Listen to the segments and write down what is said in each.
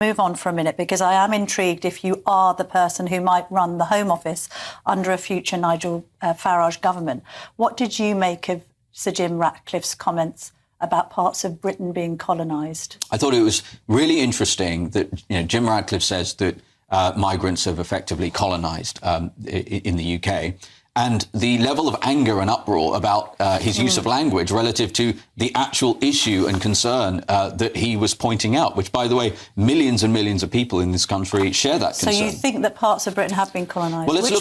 Move on for a minute, because I am intrigued if you are the person who might run the Home Office under a future Nigel Farage government. What did you make of Sir Jim Ratcliffe's comments about parts of Britain being colonised? I thought it was really interesting that Jim Ratcliffe says that migrants have effectively colonised in the UK. And the level of anger and uproar about his use of language relative to the actual issue and concern that he was pointing out, which, by the way, millions and millions of people in this country share that concern. So you think that parts of Britain have been colonised? Well, let's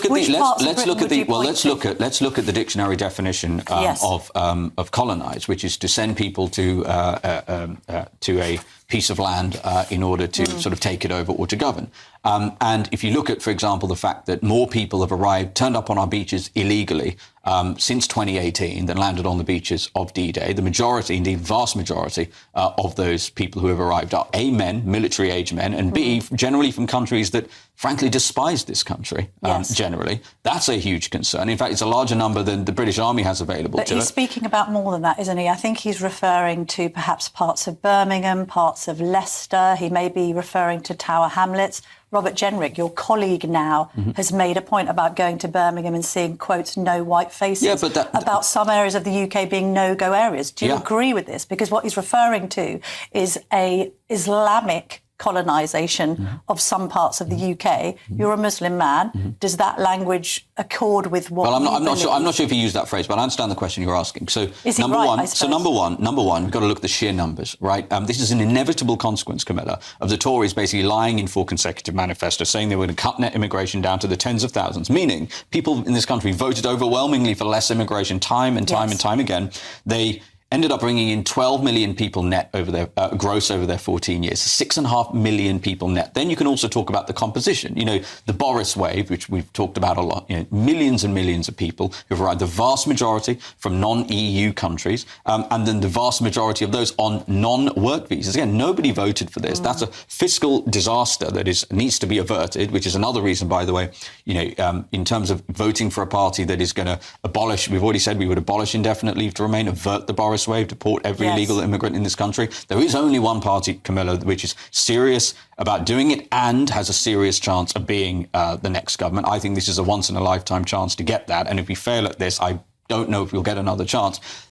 look at the dictionary definition of colonised, which is to send people to a piece of land in order to sort of take it over or to govern. And if you look at, for example, the fact that more people have arrived, turned up on our beaches illegally since 2018 than landed on the beaches of D-Day, the majority, indeed vast majority, of those people who have arrived are A, men, military-age men, and B, generally from countries that, frankly, despise this country, generally. That's a huge concern. In fact, it's a larger number than the British Army has available to it. But he's speaking about more than that, isn't he? I think he's referring to perhaps parts of Birmingham, parts of Leicester. He may be referring to Tower Hamlets. Robert Jenrick, your colleague now, has made a point about going to Birmingham and seeing, quote, no white faces, about some areas of the UK being no-go areas. Do you agree with this? Because what he's referring to is a Islamic colonisation of some parts of the UK. You're a Muslim man. Does that language accord with what? Well, I'm not sure if he used that phrase, but I understand the question you're asking. So number one, we've got to look at the sheer numbers, right? This is an inevitable consequence, Camilla, of the Tories basically lying in 4 consecutive manifestos, saying they were going to cut net immigration down to the tens of thousands, meaning people in this country voted overwhelmingly for less immigration time and time again. They ended up bringing in 12 million people net over their gross over their 14 years, 6.5 million people net. Then you can also talk about the composition. The Boris wave, which we've talked about a lot, millions and millions of people who've arrived, the vast majority from non-EU countries, and then the vast majority of those on non-work visas. Again, nobody voted for this. That's a fiscal disaster that needs to be averted, which is another reason, by the way, in terms of voting for a party that is going to abolish, we've already said we would abolish indefinite leave to remain, avert the Boris wave, deport every illegal immigrant in this country. There is only one party, Camilla, which is serious about doing it and has a serious chance of being the next government. I think this is a once-in-a-lifetime chance to get that. And if we fail at this, I don't know if we'll get another chance.